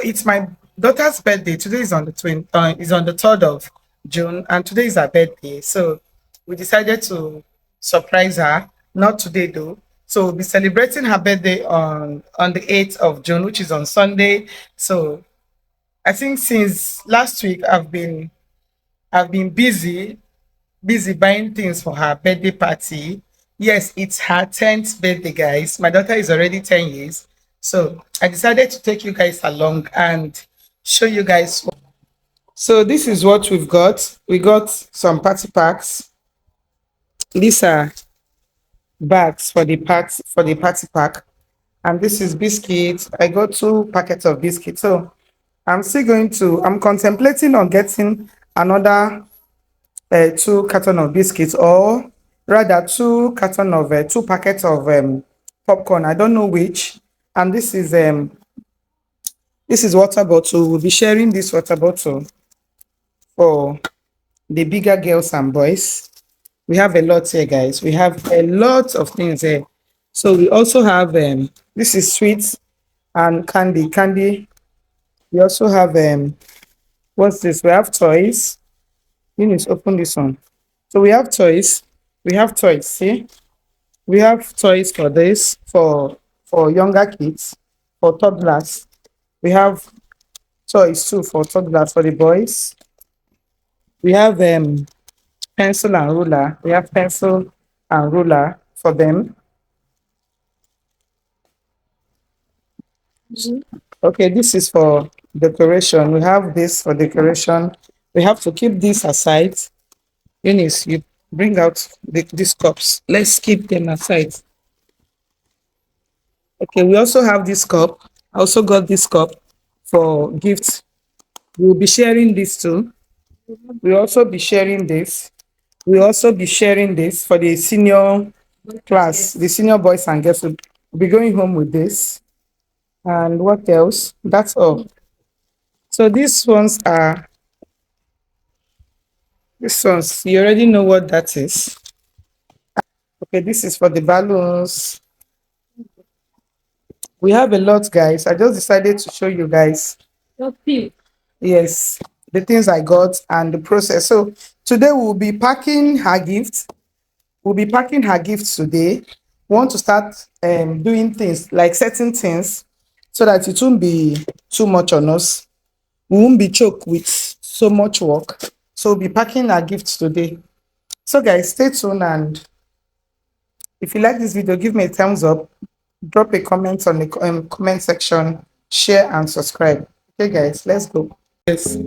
it's my daughter's birthday. Today is on the is on the 3rd of June, and today is her birthday. So we decided to surprise her. Not today though. So we'll be celebrating her birthday on the 8th of June, which is on Sunday. So I think since last week I've been busy buying things for her birthday party. Yes, it's her 10th birthday, guys. My daughter is already 10 years. So I decided to take you guys along and show you guys. So this is what we've got. We got some party packs. These are bags for the party pack. And this is biscuits. I got 2 packets of biscuits. So I'm contemplating on getting another 2 carton of biscuits, or rather 2 packets of popcorn. I don't know which. And this is water bottle. We'll be sharing this water bottle for the bigger girls and boys. We have a lot here, guys. We have a lot of things here. So we also have this is sweets and candy. We also have what's this? We have toys. Eunice, open this one. So we have toys. We have toys. See, we have toys for this for younger kids, for toddlers. We have toys too for toddlers for the boys. We have pencil and ruler. We have pencil and ruler for them. Okay, this is for decoration. We have this for decoration. We have to keep this aside. Eunice, you bring out these cups. Let's keep them aside. Okay, we also have this cup. I also got this cup for gifts. We'll be sharing this too. We'll also be sharing this. We'll also be sharing this for the senior class, the senior boys and girls. Will be going home with this. And what else? That's all. So these ones, you already know what that is. Okay, this is for the balloons. We have a lot, guys. I just decided to show you guys. Yes, the things I got and the process. So today we'll be packing her gifts. We'll be packing her gifts today. We want to start doing things like certain things so that it won't be too much on us. We won't be choked with so much work. So we'll be packing our gifts today. So guys, stay tuned, and if you like this video, give me a thumbs up, drop a comment on the comment section, share and subscribe. Okay guys, let's go. Yes.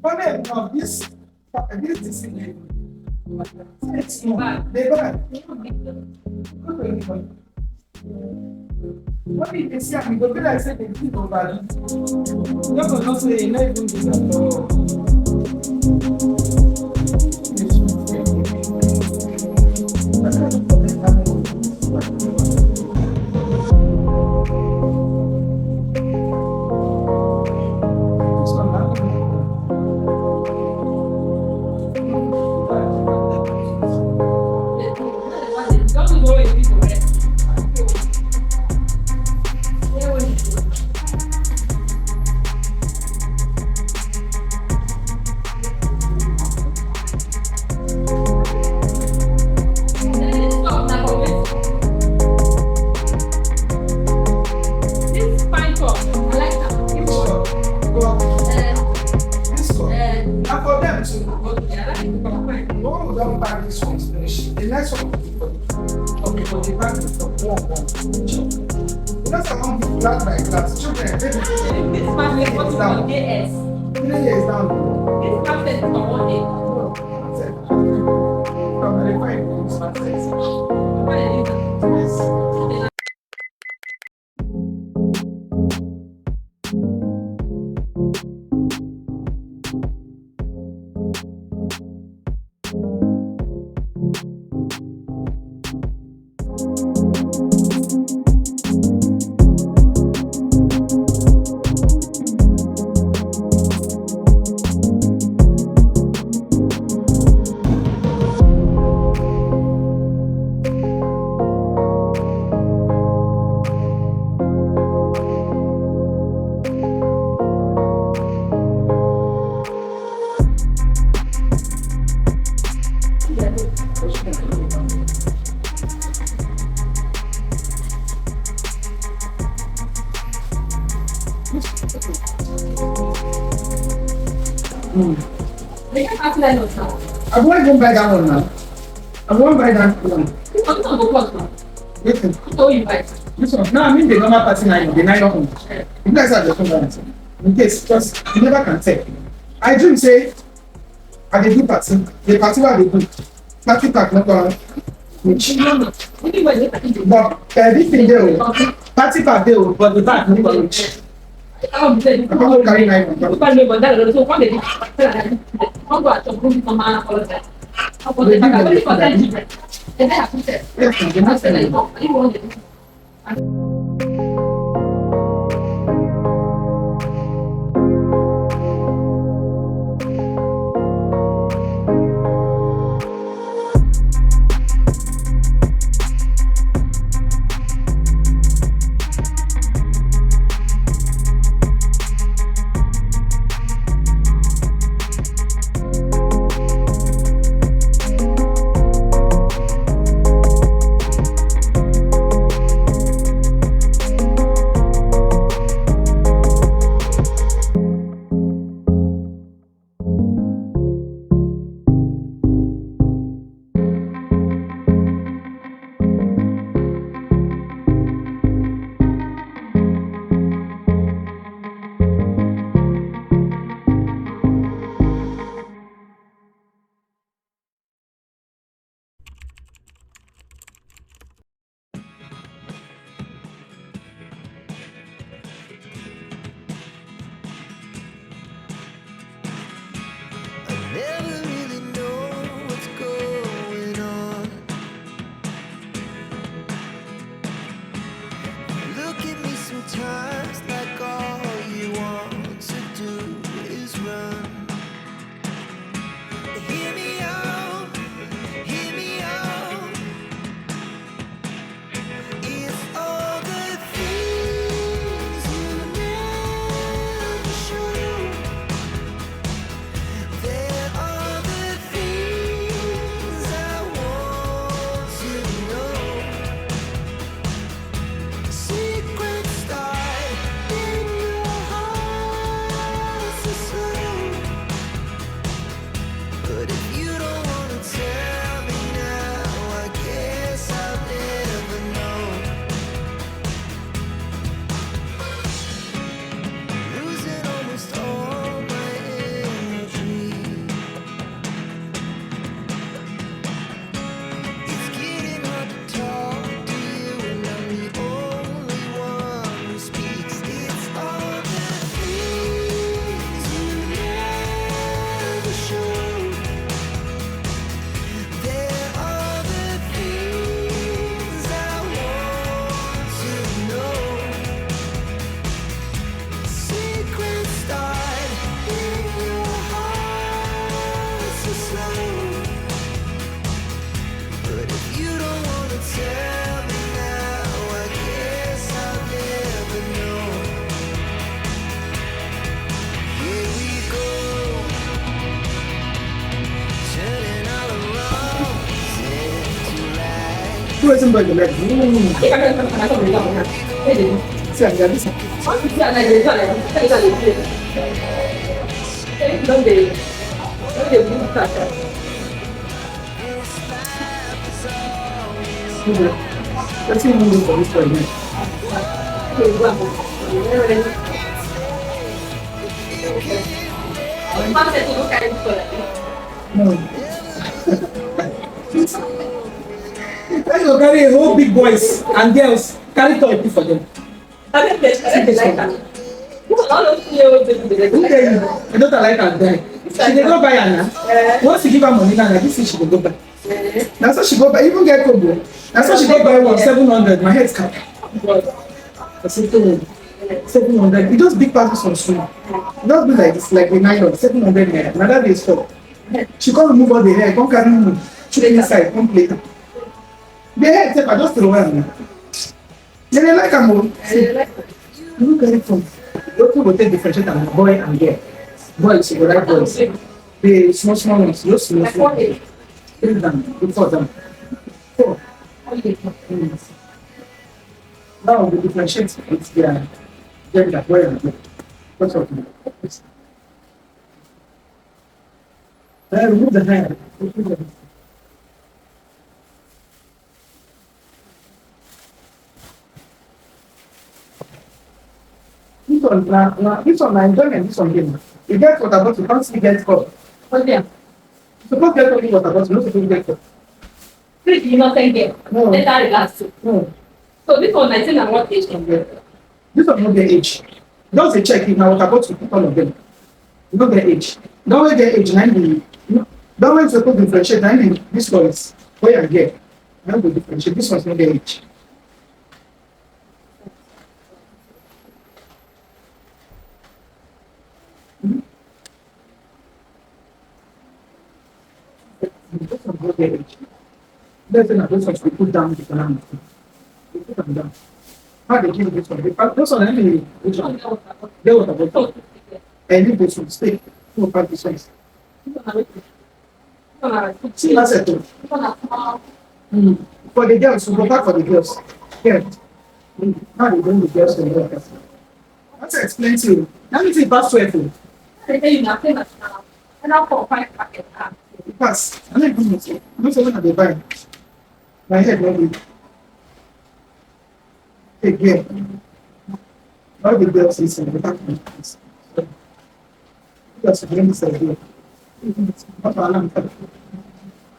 What did they say? I'm going to say they keep over it. No, no, say not even this at all. Mm. They can't ask like us now. I won't even buy that one now. I won't buy that one. You want to go cost now. Listen, So you buy. this one. No, I mean the normal party nylon, the nylon one. You guys are the one. In case, just you never can tell. I dream say, I dey do party. The party where I dey do. Party pack not gonna. Which? But this thing there, party pack there, but the back not gonna reach. I'm not carry nylon. So one day, one go at your room for man apologize. Never really know what's going on. Look at me sometimes like all you want to do is run. Hear me out, hear me out. It's all the things you never show. There are the things I want to know. Secrets start in your heart so slow. But if you don't want to tell me now, I guess I'll never know. Losing almost all my energy. It's getting hard to talk to you, and I'm the only one who speaks. It's all the things you never show. There are the things I want to know. Secrets start in your heart so slow. But if you don't want to tell me now, I guess I'll never know. Here we go, turning all around into light. Who isn't going to let me? If I can come to the See, I'm going to once you see an idea, it's a little don't they move that. let's see who for this point. No. Let's go carry a whole big boys and girls carry toy for them. I think they like that. All those 2-year-olds, they Who like tell you? that. I don't like her die. She dey go buy her now. Once you give her money now, like this thing she dey go buy. That's how she go buy. Even get Kobo. That's how she go buy one 700. My head's cap. I said 700. It just big passes from school. It just be like this, like the nylon 700 naira. Now that day stop. She can't remove all the hair. Come carry me. Shoot inside. Come play. The hair take I just throw her now. Yeah, they like her more. Look at it from. People will take differentiate am boy and girl. Boys, you go like boys. The small ones, those small. Three them, before them. Four. Now we differentiate with their Get that way. What's up? Remove the hand. This one, I enjoyment, this one game. You get what about you can't see get caught. What's there? You suppose get only what about you, not supposed to get caught. Three innocent girl. No. Let her relax. No. So this one 19 and what age from there? This one not their age. Just a check it now what about you put all of them. You know their age. Don't let their age, 90. Don't let supposed to differentiate 90. This one is where I get. I don't go differentiate. This one's not their age. This one's not their age. Let's say that those ones we put down the calamity. We put them down. How they give this one? This one, anyway, which This one one? get what about? They what about So, that? And leave this one, stay. No, part this one. this one are waiting. This one are See, that's it. this one are small. For the girls, we go back for the girls. Yeah. How they bring the girls to the girls. That's explain to you. Let me see past 12. They tell you nothing that now. And now for 5 packets. Pass. I don't even know. Not so when they buy. My head no be. Again. All the girls listen. They can't do this. So, just bring this idea. What alarm?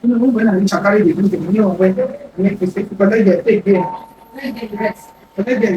You know when I reach a carry the drink, you know when I make mistake because they get take care. Let them rest. But then